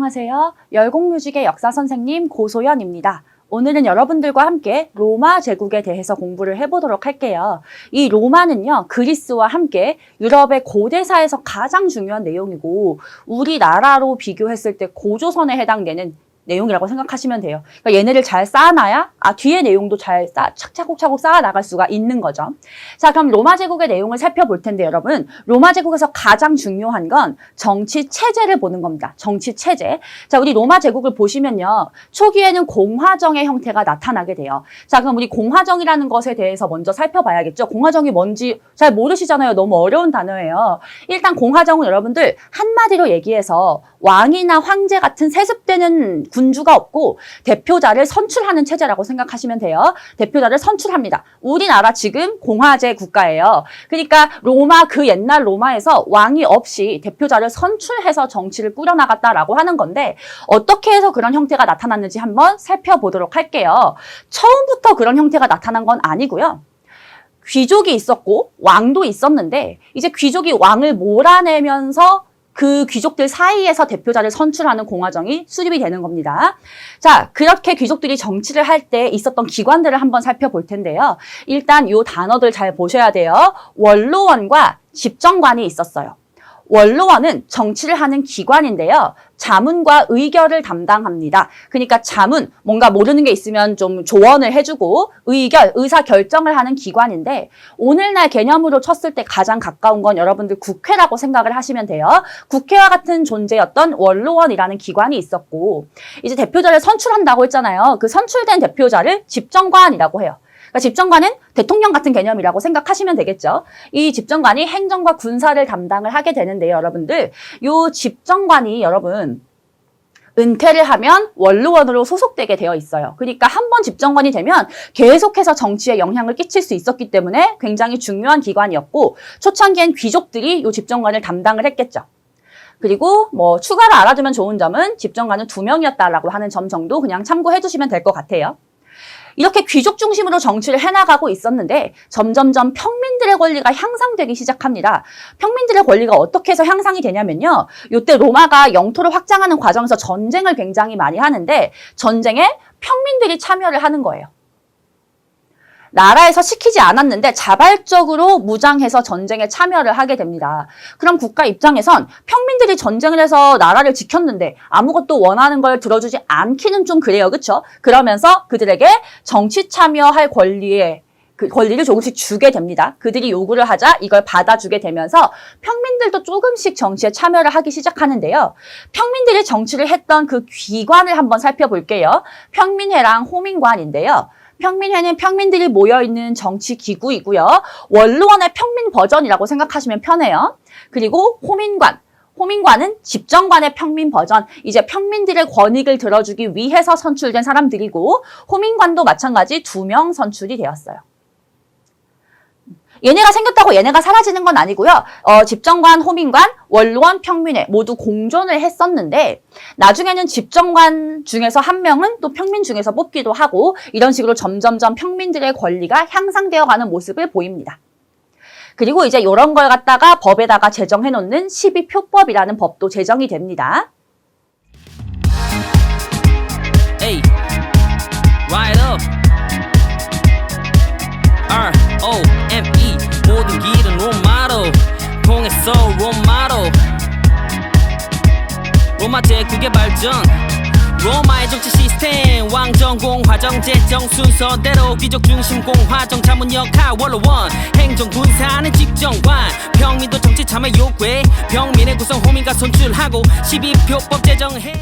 안녕하세요. 열공뮤직의 역사 선생님 고소연입니다. 오늘은 여러분들과 함께 로마 제국에 대해서 공부를 해보도록 할게요. 이 로마는요, 그리스와 함께 유럽의 고대사에서 가장 중요한 내용이고 우리나라로 비교했을 때 고조선에 해당되는 내용이라고 생각하시면 돼요. 그러니까 얘네를 잘 쌓아놔야 뒤에 내용도 잘 차곡차곡 쌓아 나갈 수가 있는 거죠. 자, 그럼 로마 제국의 내용을 살펴볼 텐데 여러분, 로마 제국에서 가장 중요한 건 정치 체제를 보는 겁니다. 정치 체제. 자, 우리 로마 제국을 보시면요, 초기에는 공화정의 형태가 나타나게 돼요. 자, 그럼 우리 공화정이라는 것에 대해서 먼저 살펴봐야겠죠. 공화정이 뭔지 잘 모르시잖아요. 너무 어려운 단어예요. 일단 공화정은 여러분들 한마디로 얘기해서 왕이나 황제 같은 세습되는 군주가 없고 대표자를 선출하는 체제라고 생각하시면 돼요. 대표자를 선출합니다. 우리나라 지금 공화제 국가예요. 그러니까 로마, 그 옛날 로마에서 왕이 없이 대표자를 선출해서 정치를 꾸려나갔다라고 하는 건데 어떻게 해서 그런 형태가 나타났는지 한번 살펴보도록 할게요. 처음부터 그런 형태가 나타난 건 아니고요. 귀족이 있었고 왕도 있었는데 이제 귀족이 왕을 몰아내면서 그 귀족들 사이에서 대표자를 선출하는 공화정이 수립이 되는 겁니다. 자, 그렇게 귀족들이 정치를 할 때 있었던 기관들을 한번 살펴볼 텐데요. 일단 이 단어들 잘 보셔야 돼요. 원로원과 집정관이 있었어요. 원로원은 정치를 하는 기관인데요. 자문과 의결을 담당합니다. 그러니까 자문, 뭔가 모르는 게 있으면 좀 조언을 해주고 의결, 의사결정을 하는 기관인데 오늘날 개념으로 쳤을 때 가장 가까운 건 여러분들 국회라고 생각을 하시면 돼요. 국회와 같은 존재였던 원로원이라는 기관이 있었고 이제 대표자를 선출한다고 했잖아요. 그 선출된 대표자를 집정관이라고 해요. 그러니까 집정관은 대통령 같은 개념이라고 생각하시면 되겠죠. 이 집정관이 행정과 군사를 담당을 하게 되는데요, 여러분들. 이 집정관이 여러분 은퇴를 하면 원로원으로 소속되게 되어 있어요. 그러니까 한 번 집정관이 되면 계속해서 정치에 영향을 끼칠 수 있었기 때문에 굉장히 중요한 기관이었고 초창기엔 귀족들이 이 집정관을 담당을 했겠죠. 그리고 뭐 추가로 알아두면 좋은 점은 집정관은 2명이었다라고 하는 점 정도 그냥 참고해 주시면 될 것 같아요. 이렇게 귀족 중심으로 정치를 해나가고 있었는데 점점점 평민들의 권리가 향상되기 시작합니다. 평민들의 권리가 어떻게 해서 향상이 되냐면요. 이때 로마가 영토를 확장하는 과정에서 전쟁을 굉장히 많이 하는데 전쟁에 평민들이 참여를 하는 거예요. 나라에서 시키지 않았는데 자발적으로 무장해서 전쟁에 참여를 하게 됩니다. 그럼 국가 입장에선 평민들이 전쟁을 해서 나라를 지켰는데 아무것도 원하는 걸 들어주지 않기는 좀 그래요. 그렇죠? 그러면서 그들에게 정치 참여할 권리를 조금씩 주게 됩니다. 그들이 요구를 하자 이걸 받아주게 되면서 평민들도 조금씩 정치에 참여를 하기 시작하는데요. 평민들이 정치를 했던 그 기관을 한번 살펴볼게요. 평민회랑 호민관인데요. 평민회는 평민들이 모여있는 정치 기구이고요. 원로원의 평민 버전이라고 생각하시면 편해요. 그리고 호민관은 집정관의 평민 버전, 이제 평민들의 권익을 들어주기 위해서 선출된 사람들이고 호민관도 마찬가지 2명 선출이 되었어요. 얘네가 생겼다고 얘네가 사라지는 건 아니고요. 집정관, 호민관, 원로원, 평민회 모두 공존을 했었는데 나중에는 집정관 중에서 한 명은 또 평민 중에서 뽑기도 하고 이런 식으로 점점점 평민들의 권리가 향상되어 가는 모습을 보입니다. 그리고 이제 이런 걸 갖다가 법에다가 제정해 놓는 12표법이라는 법도 제정이 됩니다. Hey, right up. R-O-M-E 모든 길은 로마로 통했어 로마로 로마 제국의 발전 로마의 정치 시스템 왕정 공화정 제정 순서대로 귀족 중심 공화정 자문 역할 원로원 행정 군사는 집정관 평민도 정치 참여 요구해 평민의 구성 호민과 선출하고 12표법 제정해.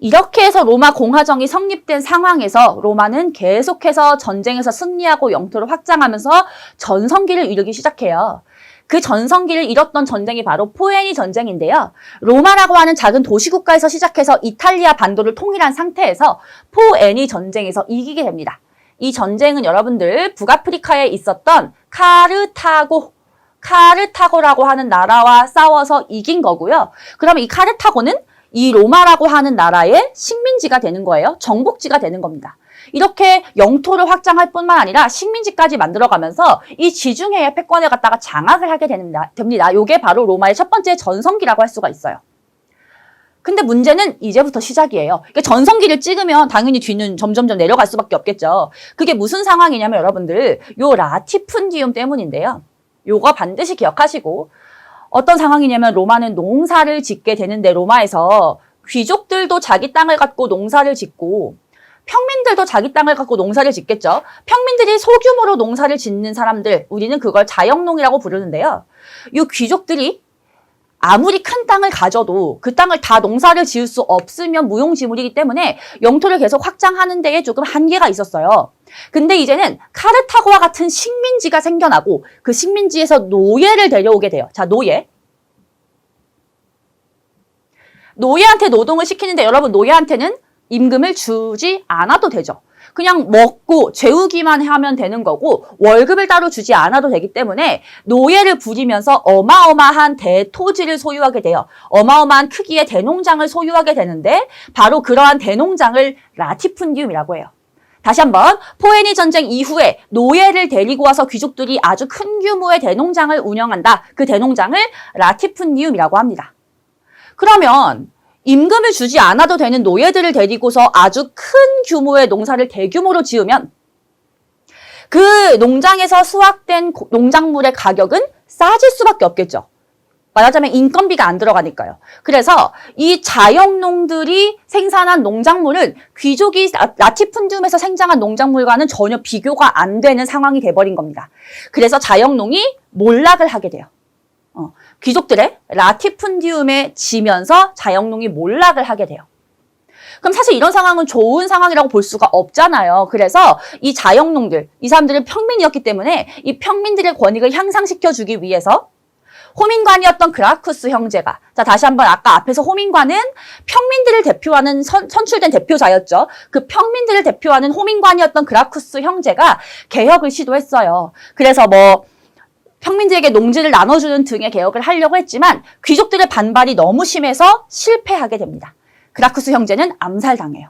이렇게 해서 로마 공화정이 성립된 상황에서 로마는 계속해서 전쟁에서 승리하고 영토를 확장하면서 전성기를 이루기 시작해요. 그 전성기를 이뤘던 전쟁이 바로 포에니 전쟁인데요. 로마라고 하는 작은 도시국가에서 시작해서 이탈리아 반도를 통일한 상태에서 포에니 전쟁에서 이기게 됩니다. 이 전쟁은 여러분들 북아프리카에 있었던 카르타고라고 하는 나라와 싸워서 이긴 거고요. 그러면 이 카르타고는 이 로마라고 하는 나라의 식민지가 되는 거예요. 정복지가 되는 겁니다. 이렇게 영토를 확장할 뿐만 아니라 식민지까지 만들어가면서 이 지중해의 패권을 갖다가 장악을 하게 됩니다. 이게 바로 로마의 첫 번째 전성기라고 할 수가 있어요. 근데 문제는 이제부터 시작이에요. 그러니까 전성기를 찍으면 당연히 뒤는 점점점 내려갈 수밖에 없겠죠. 그게 무슨 상황이냐면 여러분들 요 라티푼디움 때문인데요. 요거 반드시 기억하시고 어떤 상황이냐면 로마는 농사를 짓게 되는데 로마에서 귀족들도 자기 땅을 갖고 농사를 짓고 평민들도 자기 땅을 갖고 농사를 짓겠죠. 평민들이 소규모로 농사를 짓는 사람들, 우리는 그걸 자영농이라고 부르는데요. 이 귀족들이 아무리 큰 땅을 가져도 그 땅을 다 농사를 지을 수 없으면 무용지물이기 때문에 영토를 계속 확장하는 데에 조금 한계가 있었어요. 근데 이제는 카르타고와 같은 식민지가 생겨나고 그 식민지에서 노예를 데려오게 돼요. 자, 노예. 노예한테 노동을 시키는데 여러분 노예한테는 임금을 주지 않아도 되죠. 그냥 먹고 재우기만 하면 되는 거고 월급을 따로 주지 않아도 되기 때문에 노예를 부리면서 어마어마한 대토지를 소유하게 돼요. 어마어마한 크기의 대농장을 소유하게 되는데 바로 그러한 대농장을 라티푼디움이라고 해요. 다시 한번 포에니 전쟁 이후에 노예를 데리고 와서 귀족들이 아주 큰 규모의 대농장을 운영한다. 그 대농장을 라티푼디움이라고 합니다. 그러면 임금을 주지 않아도 되는 노예들을 데리고서 아주 큰 규모의 농사를 대규모로 지으면 그 농장에서 수확된 농작물의 가격은 싸질 수밖에 없겠죠. 말하자면 인건비가 안 들어가니까요. 그래서 이 자영농들이 생산한 농작물은 귀족이 라티푼디움에서 생장한 농작물과는 전혀 비교가 안 되는 상황이 돼버린 겁니다. 그래서 자영농이 몰락을 하게 돼요. 귀족들의 라티푼디움에 지면서 자영농이 몰락을 하게 돼요. 그럼 사실 이런 상황은 좋은 상황이라고 볼 수가 없잖아요. 그래서 이 자영농들, 이 사람들은 평민이었기 때문에 이 평민들의 권익을 향상시켜주기 위해서 호민관이었던 그라쿠스 형제가, 자 다시 한번 아까 앞에서 호민관은 평민들을 대표하는 선출된 대표자였죠. 그 평민들을 대표하는 호민관이었던 그라쿠스 형제가 개혁을 시도했어요. 그래서 평민들에게 농지를 나눠주는 등의 개혁을 하려고 했지만 귀족들의 반발이 너무 심해서 실패하게 됩니다. 그라쿠스 형제는 암살당해요.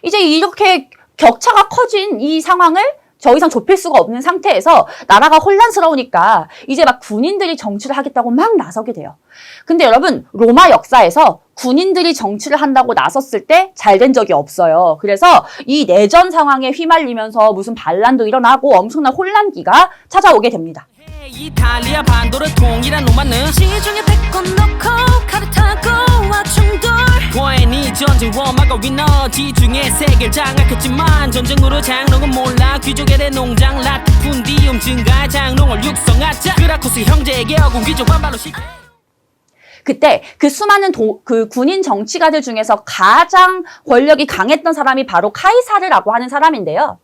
이제 이렇게 격차가 커진 이 상황을 더 이상 좁힐 수가 없는 상태에서 나라가 혼란스러우니까 이제 막 군인들이 정치를 하겠다고 막 나서게 돼요. 근데 여러분 로마 역사에서 군인들이 정치를 한다고 나섰을 때 잘 된 적이 없어요. 그래서 이 내전 상황에 휘말리면서 무슨 반란도 일어나고 엄청난 혼란기가 찾아오게 됩니다. 이탈리아 반도를 통일한 로마는 시중에 100건 넣고 카르타고와 충돌 포에니 전쟁 로마가 위너지 중에 세계를 장악했지만 전쟁으로 장롱은 몰라 귀족의 대농장 라티푼디움 증가의 장롱을 육성하자 그라쿠스 형제에게 어군 귀족 반발로 시켜 그때 그 수많은 그 군인 정치가들 중에서 가장 권력이 강했던 사람이 바로 카이사르라고 하는 사람인데요.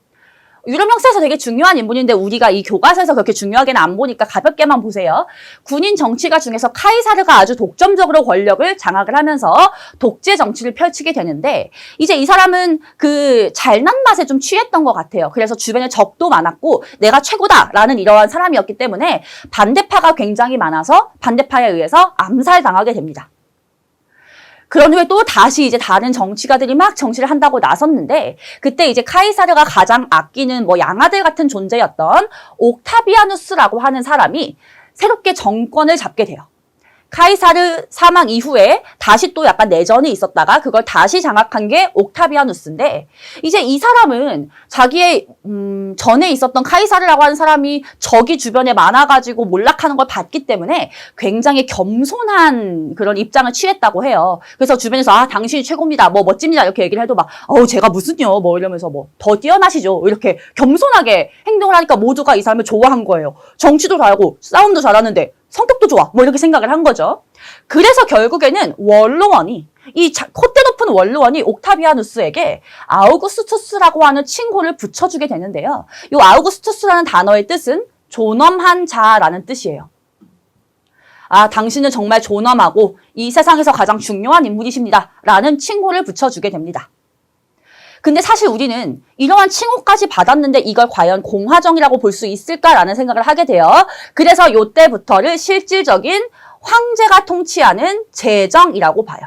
유럽 역사에서 되게 중요한 인물인데 우리가 이 교과서에서 그렇게 중요하게는 안 보니까 가볍게만 보세요. 군인 정치가 중에서 카이사르가 아주 독점적으로 권력을 장악을 하면서 독재 정치를 펼치게 되는데 이제 이 사람은 그 잘난 맛에 좀 취했던 것 같아요. 그래서 주변에 적도 많았고 내가 최고다라는 이러한 사람이었기 때문에 반대파가 굉장히 많아서 반대파에 의해서 암살당하게 됩니다. 그런 후에 또 다시 이제 다른 정치가들이 막 정치를 한다고 나섰는데 그때 이제 카이사르가 가장 아끼는 양아들 같은 존재였던 옥타비아누스라고 하는 사람이 새롭게 정권을 잡게 돼요. 카이사르 사망 이후에 다시 또 약간 내전이 있었다가 그걸 다시 장악한 게 옥타비아누스인데 이제 이 사람은 자기의 전에 있었던 카이사르라고 하는 사람이 적이 주변에 많아가지고 몰락하는 걸 봤기 때문에 굉장히 겸손한 그런 입장을 취했다고 해요. 그래서 주변에서 당신이 최고입니다, 멋집니다 이렇게 얘기를 해도 막 제가 무슨요 이러면서 더 뛰어나시죠 이렇게 겸손하게 행동을 하니까 모두가 이 사람을 좋아한 거예요. 정치도 잘하고 싸움도 잘하는데 성격도 좋아 이렇게 생각을 한 거죠. 그래서 결국에는 원로원이 이 콧대 높은 원로원이 옥타비아누스에게 아우구스투스라고 하는 칭호를 붙여주게 되는데요. 이 아우구스투스라는 단어의 뜻은 존엄한 자라는 뜻이에요. 당신은 정말 존엄하고 이 세상에서 가장 중요한 인물이십니다 라는 칭호를 붙여주게 됩니다. 근데 사실 우리는 이러한 칭호까지 받았는데 이걸 과연 공화정이라고 볼 수 있을까라는 생각을 하게 돼요. 그래서 이때부터를 실질적인 황제가 통치하는 제정이라고 봐요.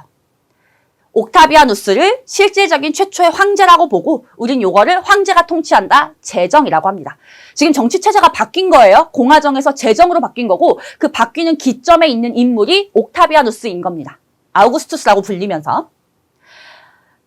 옥타비아누스를 실질적인 최초의 황제라고 보고 우린 요거를 황제가 통치한다, 제정이라고 합니다. 지금 정치체제가 바뀐 거예요. 공화정에서 제정으로 바뀐 거고 그 바뀌는 기점에 있는 인물이 옥타비아누스인 겁니다. 아우구스투스라고 불리면서.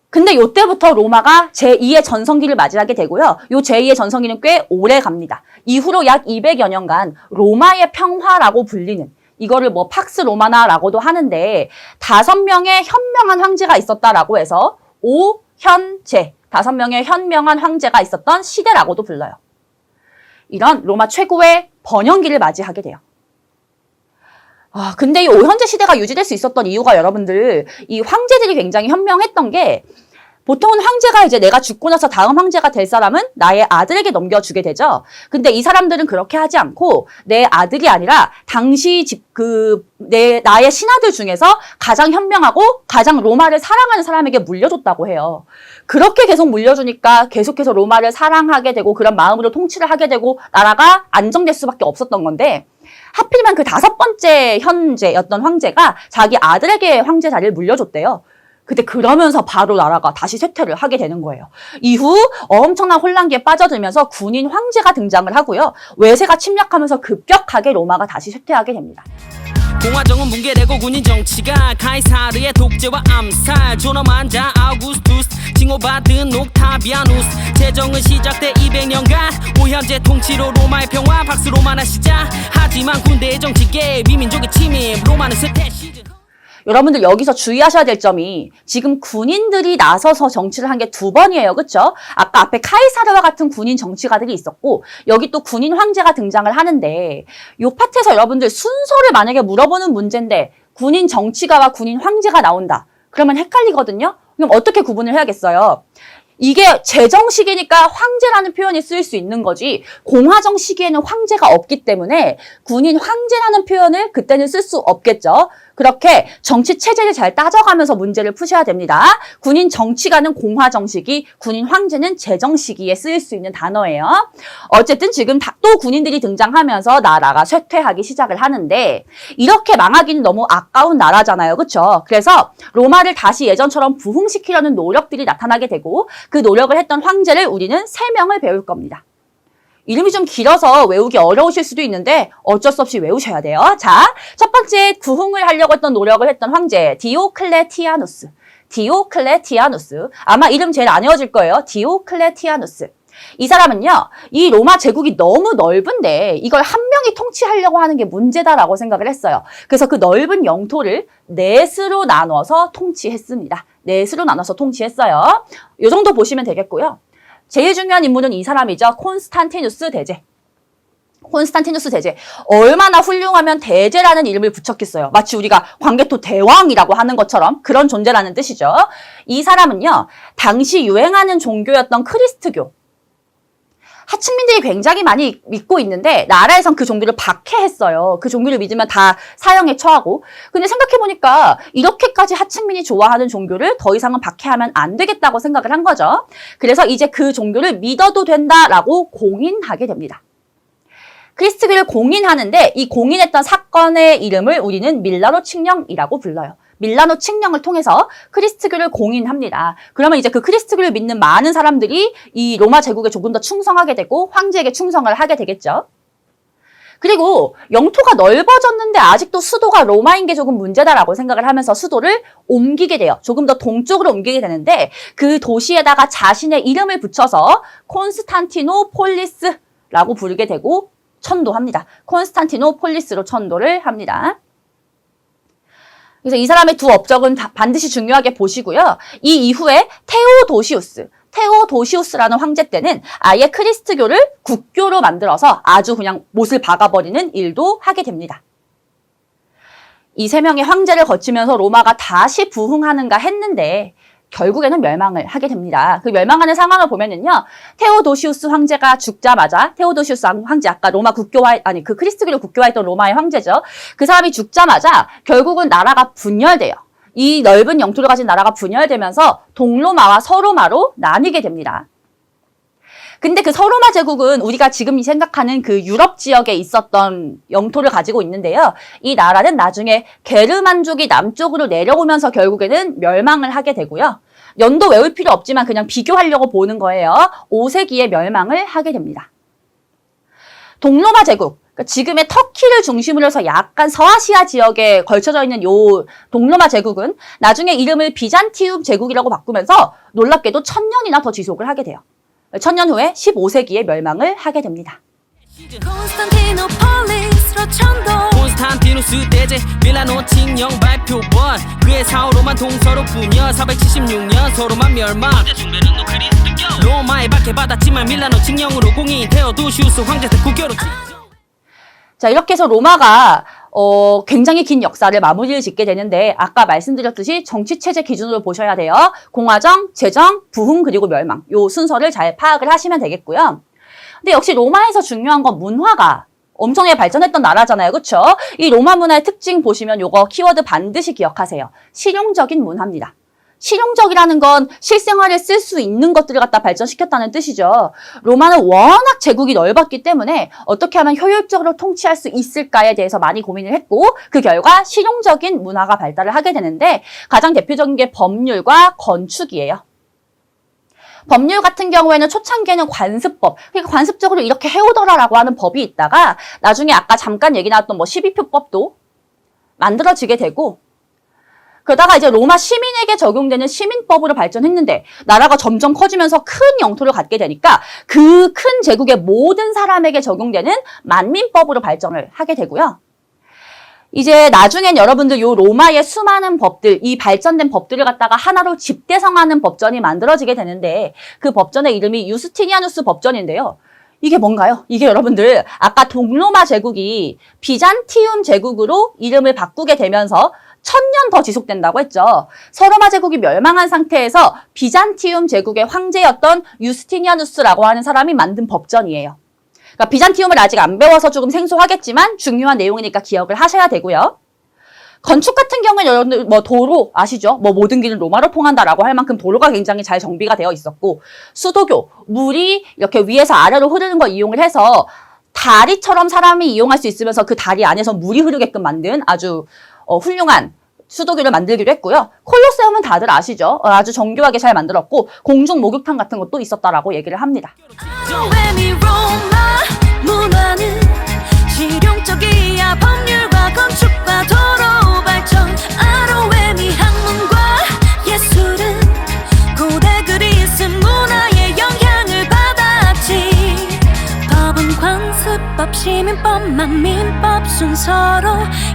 근데 요때부터 로마가 제2의 전성기를 맞이하게 되고요. 요 제2의 전성기는 꽤 오래 갑니다. 이후로 약 200여 년간 로마의 평화라고 불리는, 이거를 뭐 팍스 로마나라고도 하는데 5명의 현명한 황제가 있었다라고 해서 오현제, 5명의 현명한 황제가 있었던 시대라고도 불러요. 이런 로마 최고의 번영기를 맞이하게 돼요. 근데 이 오현제 시대가 유지될 수 있었던 이유가 여러분들, 이 황제들이 굉장히 현명했던 게, 보통은 황제가 이제 내가 죽고 나서 다음 황제가 될 사람은 나의 아들에게 넘겨주게 되죠. 근데 이 사람들은 그렇게 하지 않고 내 아들이 아니라 당시 나의 신하들 중에서 가장 현명하고 가장 로마를 사랑하는 사람에게 물려줬다고 해요. 그렇게 계속 물려주니까 계속해서 로마를 사랑하게 되고 그런 마음으로 통치를 하게 되고 나라가 안정될 수밖에 없었던 건데, 하필이면 그 5번째 현재였던 황제가 자기 아들에게 황제 자리를 물려줬대요. 근데 그러면서 바로 나라가 다시 쇠퇴를 하게 되는 거예요. 이후 엄청난 혼란기에 빠져들면서 군인 황제가 등장을 하고요. 외세가 침략하면서 급격하게 로마가 다시 쇠퇴하게 됩니다. 공화정은 붕괴되고 군인 정치가 카이사르의 독재와 암살, 존엄한 자 아우구스투스, 칭호받은 옥타비아누스, 제정은 시작돼 200년간 오현제 통치로 로마의 평화, 박스 로마나 시작. 하지만 군대의 정치계 비민족의 침입, 로마는 쇠퇴 시즌. 여러분들 여기서 주의하셔야 될 점이, 지금 군인들이 나서서 정치를 한 게 2번이에요. 그쵸? 아까 앞에 카이사르와 같은 군인 정치가들이 있었고 여기 또 군인 황제가 등장을 하는데, 요 파트에서 여러분들 순서를 만약에 물어보는 문제인데 군인 정치가와 군인 황제가 나온다. 그러면 헷갈리거든요. 그럼 어떻게 구분을 해야겠어요? 이게 제정 시기니까 황제라는 표현이 쓰일 수 있는 거지, 공화정 시기에는 황제가 없기 때문에 군인 황제라는 표현을 그때는 쓸 수 없겠죠. 그렇게 정치 체제를 잘 따져가면서 문제를 푸셔야 됩니다. 군인 정치가는 공화정 시기, 군인 황제는 제정 시기에 쓰일 수 있는 단어예요. 어쨌든 지금 또 군인들이 등장하면서 나라가 쇠퇴하기 시작을 하는데, 이렇게 망하기는 너무 아까운 나라잖아요. 그렇죠? 그래서 로마를 다시 예전처럼 부흥시키려는 노력들이 나타나게 되고, 그 노력을 했던 황제를 우리는 3명을 배울 겁니다. 이름이 좀 길어서 외우기 어려우실 수도 있는데 어쩔 수 없이 외우셔야 돼요. 자, 첫 번째 부흥을 하려고 했던 노력을 했던 황제 디오클레티아누스. 디오클레티아누스. 아마 이름 제일 안 외워질 거예요. 디오클레티아누스. 이 사람은요, 이 로마 제국이 너무 넓은데 이걸 한 명이 통치하려고 하는 게 문제다라고 생각을 했어요. 그래서 그 넓은 영토를 넷으로 나눠서 통치했습니다. 넷으로 나눠서 통치했어요. 이 정도 보시면 되겠고요. 제일 중요한 인물은 이 사람이죠. 콘스탄티누스 대제. 콘스탄티누스 대제. 얼마나 훌륭하면 대제라는 이름을 붙였겠어요. 마치 우리가 광개토 대왕이라고 하는 것처럼 그런 존재라는 뜻이죠. 이 사람은요, 당시 유행하는 종교였던 크리스트교. 하층민들이 굉장히 많이 믿고 있는데 나라에선 그 종교를 박해했어요. 그 종교를 믿으면 다 사형에 처하고. 근데 생각해보니까 이렇게까지 하층민이 좋아하는 종교를 더 이상은 박해하면 안 되겠다고 생각을 한 거죠. 그래서 이제 그 종교를 믿어도 된다라고 공인하게 됩니다. 크리스트교를 공인하는데 이 공인했던 사건의 이름을 우리는 밀라노 칙령이라고 불러요. 밀라노 칙령을 통해서 크리스트교를 공인합니다. 그러면 이제 그 크리스트교를 믿는 많은 사람들이 이 로마 제국에 조금 더 충성하게 되고 황제에게 충성을 하게 되겠죠. 그리고 영토가 넓어졌는데 아직도 수도가 로마인 게 조금 문제다라고 생각을 하면서 수도를 옮기게 돼요. 조금 더 동쪽으로 옮기게 되는데 그 도시에다가 자신의 이름을 붙여서 콘스탄티노폴리스라고 부르게 되고 천도합니다. 콘스탄티노폴리스로 천도를 합니다. 그래서 이 사람의 두 업적은 반드시 중요하게 보시고요. 이 이후에 테오도시우스라는 황제 때는 아예 크리스트교를 국교로 만들어서 아주 그냥 못을 박아버리는 일도 하게 됩니다. 이 3명의 황제를 거치면서 로마가 다시 부흥하는가 했는데 결국에는 멸망을 하게 됩니다. 그 멸망하는 상황을 보면은요, 테오도시우스 황제가 죽자마자, 테오도시우스 황제, 아까 그 크리스트교를 국교화했던 로마의 황제죠. 그 사람이 죽자마자 결국은 나라가 분열돼요. 이 넓은 영토를 가진 나라가 분열되면서 동로마와 서로마로 나뉘게 됩니다. 근데 그 서로마 제국은 우리가 지금 생각하는 그 유럽 지역에 있었던 영토를 가지고 있는데요. 이 나라는 나중에 게르만족이 남쪽으로 내려오면서 결국에는 멸망을 하게 되고요. 연도 외울 필요 없지만 그냥 비교하려고 보는 거예요. 5세기에 멸망을 하게 됩니다. 동로마 제국, 그러니까 지금의 터키를 중심으로 해서 약간 서아시아 지역에 걸쳐져 있는 요 동로마 제국은 나중에 이름을 비잔티움 제국이라고 바꾸면서 놀랍게도 1000년이나 더 지속을 하게 돼요. 1000년 후에 15세기에 멸망을 하게 됩니다. 콘스탄티노폴리스로 천도 콘스탄티누스 대제 밀라노 칙령 발표본 그의 사오로만 동서로 분열 476년 서로만 멸망 로마에 박해받았지만 밀라노 칙령으로 공인 테오도시우스 황제 때 국교로 자, 이렇게 해서 로마가 굉장히 긴 역사를 마무리를 짓게 되는데 아까 말씀드렸듯이 정치체제 기준으로 보셔야 돼요. 공화정, 제정, 부흥, 그리고 멸망. 요 순서를 잘 파악을 하시면 되겠고요. 근데 역시 로마에서 중요한 건 문화가 엄청나게 발전했던 나라잖아요. 그쵸? 이 로마 문화의 특징 보시면 요거 키워드 반드시 기억하세요. 실용적인 문화입니다. 실용적이라는 건 실생활에 쓸 수 있는 것들을 갖다 발전시켰다는 뜻이죠. 로마는 워낙 제국이 넓었기 때문에 어떻게 하면 효율적으로 통치할 수 있을까에 대해서 많이 고민을 했고 그 결과 실용적인 문화가 발달을 하게 되는데 가장 대표적인 게 법률과 건축이에요. 법률 같은 경우에는 초창기에는 관습법, 그러니까 관습적으로 이렇게 해오더라라고 하는 법이 있다가 나중에 아까 잠깐 얘기 나왔던 뭐 12표법도 만들어지게 되고 그러다가 이제 로마 시민에게 적용되는 시민법으로 발전했는데 나라가 점점 커지면서 큰 영토를 갖게 되니까 그 큰 제국의 모든 사람에게 적용되는 만민법으로 발전을 하게 되고요. 이제 나중엔 여러분들 요 로마의 수많은 법들, 이 발전된 법들을 갖다가 하나로 집대성하는 법전이 만들어지게 되는데 그 법전의 이름이 유스티니아누스 법전인데요. 이게 뭔가요? 이게 여러분들 아까 동로마 제국이 비잔티움 제국으로 이름을 바꾸게 되면서 1000년 더 지속된다고 했죠. 서로마 제국이 멸망한 상태에서 비잔티움 제국의 황제였던 유스티니아누스라고 하는 사람이 만든 법전이에요. 그러니까 비잔티움을 아직 안 배워서 조금 생소하겠지만 중요한 내용이니까 기억을 하셔야 되고요. 건축 같은 경우는 여러분들 뭐 도로 아시죠? 뭐 모든 길은 로마로 통한다라고 할 만큼 도로가 굉장히 잘 정비가 되어 있었고 수도교, 물이 이렇게 위에서 아래로 흐르는 걸 이용을 해서 다리처럼 사람이 이용할 수 있으면서 그 다리 안에서 물이 흐르게끔 만든 아주 훌륭한 수도교를 만들기로 했고요. 콜로세움은 다들 아시죠? 아주 정교하게 잘 만들었고 공중 목욕탕 같은 것도 있었다라고 얘기를 합니다. 문화는 실용적이야 법률과 건축과 도로 발전 아로웨미 학문과 예술은 고대 그리스 문화의 영향을 받았지 법은 관습법 시민법 만민법 순서로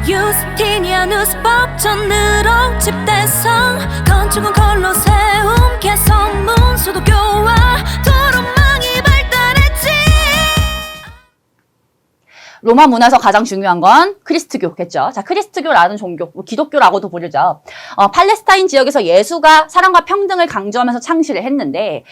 유스티니아누스 법전으로 집대성 건축은 콜로세움 개선문 수도교와 도로망이 발달했지. 로마 문화에서 가장 중요한 건 크리스트교겠죠. 자, 크리스트교라는 종교, 기독교라고도 부르죠. 팔레스타인 지역에서 예수가 사랑과 평등을 강조하면서 창시를 했는데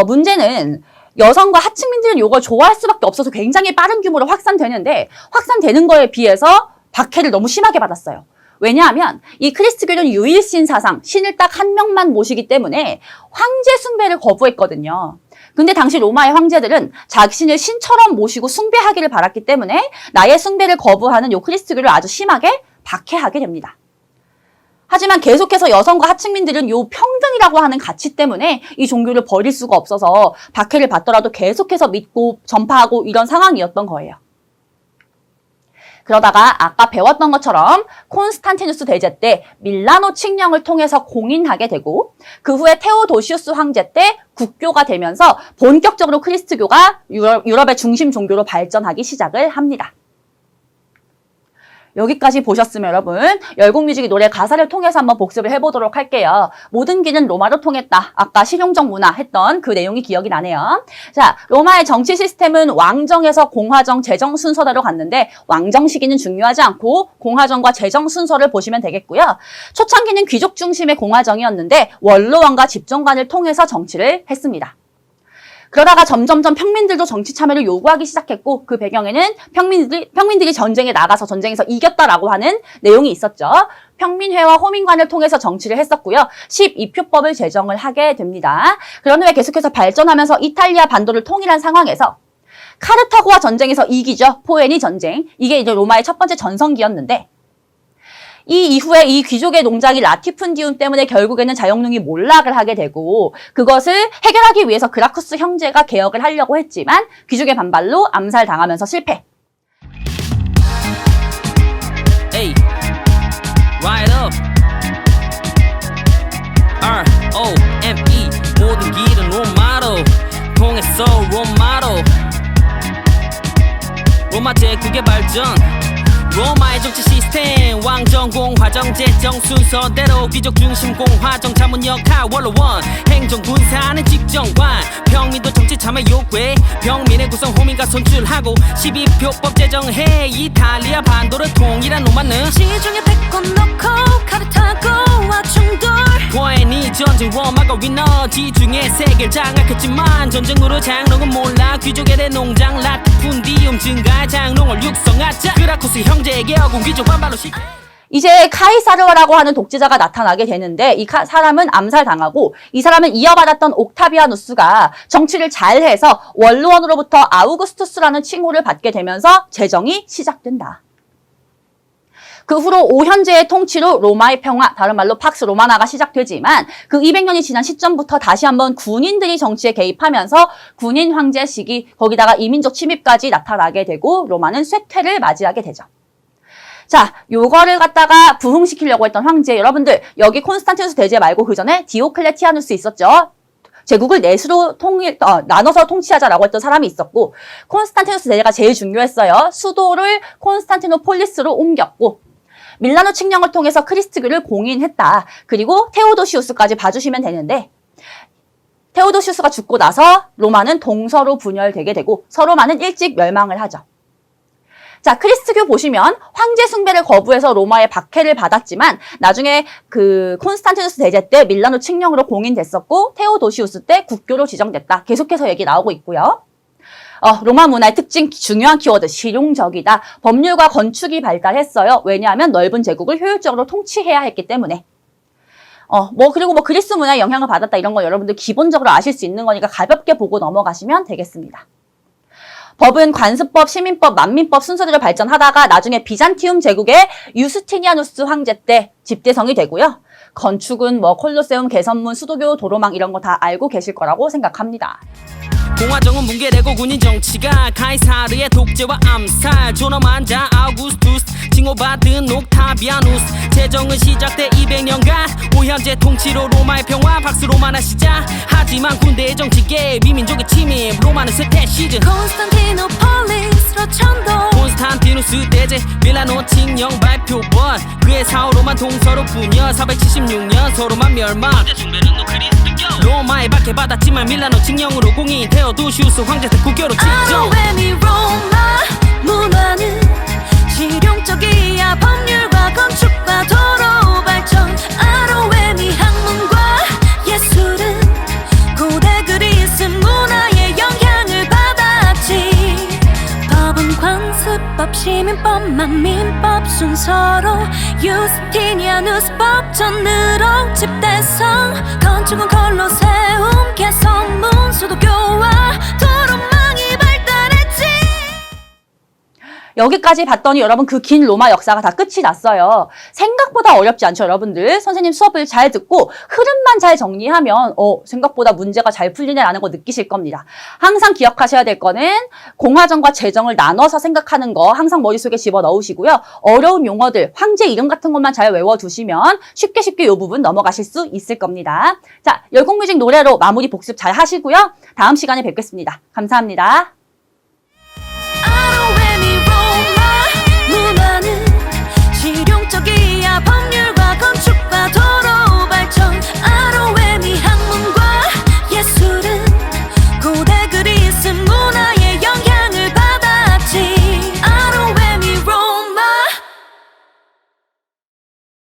문제는 여성과 하층민들은 이걸 좋아할 수밖에 없어서 굉장히 빠른 규모로 확산되는데 확산되는 거에 비해서 박해를 너무 심하게 받았어요. 왜냐하면 이 크리스트교는 유일신 사상, 신을 딱 한 명만 모시기 때문에 황제 숭배를 거부했거든요. 근데 당시 로마의 황제들은 자신을 신처럼 모시고 숭배하기를 바랐기 때문에 나의 숭배를 거부하는 요 크리스트교를 아주 심하게 박해하게 됩니다. 하지만 계속해서 여성과 하층민들은 요 평등이라고 하는 가치 때문에 이 종교를 버릴 수가 없어서 박해를 받더라도 계속해서 믿고 전파하고 이런 상황이었던 거예요. 그러다가 아까 배웠던 것처럼 콘스탄티누스 대제 때 밀라노 칙령을 통해서 공인하게 되고 그 후에 테오도시우스 황제 때 국교가 되면서 본격적으로 크리스트교가 유럽의 중심 종교로 발전하기 시작을 합니다. 여기까지 보셨으면 여러분 열공뮤직의 노래 가사를 통해서 한번 복습을 해보도록 할게요. 모든 길은 로마로 통했다. 아까 실용적 문화 했던 그 내용이 기억이 나네요. 자, 로마의 정치 시스템은 왕정에서 공화정, 제정 순서대로 갔는데 왕정 시기는 중요하지 않고 공화정과 제정 순서를 보시면 되겠고요. 초창기는 귀족 중심의 공화정이었는데 원로왕과 집정관을 통해서 정치를 했습니다. 그러다가 점점점 평민들도 정치 참여를 요구하기 시작했고 그 배경에는 평민들이 전쟁에 나가서 전쟁에서 이겼다라고 하는 내용이 있었죠. 평민회와 호민관을 통해서 정치를 했었고요. 12표법을 제정을 하게 됩니다. 그런 후에 계속해서 발전하면서 이탈리아 반도를 통일한 상황에서 카르타고와 전쟁에서 이기죠. 포에니 전쟁. 이게 이제 로마의 첫 번째 전성기였는데 이 이후에 이 귀족의 농장이 라티푼디움 때문에 결국에는 자영농이 몰락을 하게 되고 그것을 해결하기 위해서 그라쿠스 형제가 개혁을 하려고 했지만 귀족의 반발로 암살당하면서 실패. Hey, right up. R-O-M-E 모든 길은 로마로 통했어 로마로 로마 제국의 발전 로마의 정치 시스템 왕정공화정 재정 순서대로 귀족 중심 공화정 자문역할 원로원 행정 군사는 직정관 평민도 정치 참여 요구해 평민의 구성 호민과 선출하고 12표법 제정해 이탈리아 반도를 통일한 로마는 시중에 백권 넣고 카르타고와 충돌 포에니 전쟁 로마가 위너 지중해 세계를 장악했지만 전쟁으로 장롱은 몰라 귀족의 대농장 라티푼디움 증가해 장롱을 육성하자 그라쿠스 형제에게 어군 귀족 반발로 시 이제 카이사르라고 하는 독재자가 나타나게 되는데 이 사람은 암살당하고 이 사람은 이어받았던 옥타비아누스가 정치를 잘해서 원로원으로부터 아우구스투스라는 칭호를 받게 되면서 제정이 시작된다. 그 후로 5현제의 통치로 로마의 평화, 다른 말로 팍스 로마나가 시작되지만 그 200년이 지난 시점부터 다시 한번 군인들이 정치에 개입하면서 군인 황제 시기, 거기다가 이민족 침입까지 나타나게 되고 로마는 쇠퇴를 맞이하게 되죠. 자, 요거를 갖다가 부흥시키려고 했던 황제, 여러분들 여기 콘스탄티누스 대제 말고 그 전에 디오클레티아누스 있었죠. 제국을 넷으로 나눠서 통치하자라고 했던 사람이 있었고 콘스탄티누스 대제가 제일 중요했어요. 수도를 콘스탄티노폴리스로 옮겼고 밀라노 칙령을 통해서 크리스트교를 공인했다. 그리고 테오도시우스까지 봐주시면 되는데 테오도시우스가 죽고 나서 로마는 동서로 분열되게 되고 서로마는 일찍 멸망을 하죠. 자, 크리스트교 보시면 황제 숭배를 거부해서 로마의 박해를 받았지만 나중에 그 콘스탄티누스 대제 때 밀라노 칙령으로 공인됐었고 테오도시우스 때 국교로 지정됐다. 계속해서 얘기 나오고 있고요. 로마 문화의 특징 중요한 키워드 실용적이다. 법률과 건축이 발달했어요. 왜냐하면 넓은 제국을 효율적으로 통치해야 했기 때문에. 그리고 그리스 문화의 영향을 받았다 이런 거 여러분들 기본적으로 아실 수 있는 거니까 가볍게 보고 넘어가시면 되겠습니다. 법은 관습법, 시민법, 만민법 순서대로 발전하다가 나중에 비잔티움 제국의 유스티니아누스 황제 때 집대성이 되고요. 건축은 콜로세움, 개선문, 수도교, 도로망 이런 거 다 알고 계실 거라고 생각합니다. 공화정은 붕괴되고 군인 정치가 카이사르의 독재와 암살 존엄한 자 아우구스투스 칭호받은 옥타비아누스 제정은 시작돼 200년간 5현제 통치로 로마의 평화 박스 로마나 시작 하지만 군대의 정치 개입 민족의 침입 로마는 쇠퇴 시즌 콘스탄티노폴리스로 천도 콘스탄티누스 대제 밀라노 칙령 발표본 그의 사후로만 동서로 분열 476년 서로만 멸망 로마에 박해받았지만 밀라노 칙령으로 공인 테오도시우스 황제 때 국교로 지정 아로웨미 로마 문화는 실용적이야 법률과 건축과 도로 발전 아로웨미 학문과 예술은 고대 그리스 문화의 영향을 받았지 법은 관습법 시민법 만민법 순서로 유스티니아누스 법전으로 집대성 건축은 콜로세움 개선문 수도교와 도로망이 발달했지. 여기까지 봤더니 여러분 그 긴 로마 역사가 다 끝이 났어요. 생각보다 어렵지 않죠, 여러분들? 선생님 수업을 잘 듣고 흐름만 잘 정리하면 생각보다 문제가 잘 풀리네라는 거 느끼실 겁니다. 항상 기억하셔야 될 거는 공화정과 제정을 나눠서 생각하는 거 항상 머릿속에 집어넣으시고요. 어려운 용어들, 황제 이름 같은 것만 잘 외워두시면 쉽게 이 부분 넘어가실 수 있을 겁니다. 자, 열공뮤직 노래로 마무리 복습 잘 하시고요. 다음 시간에 뵙겠습니다. 감사합니다.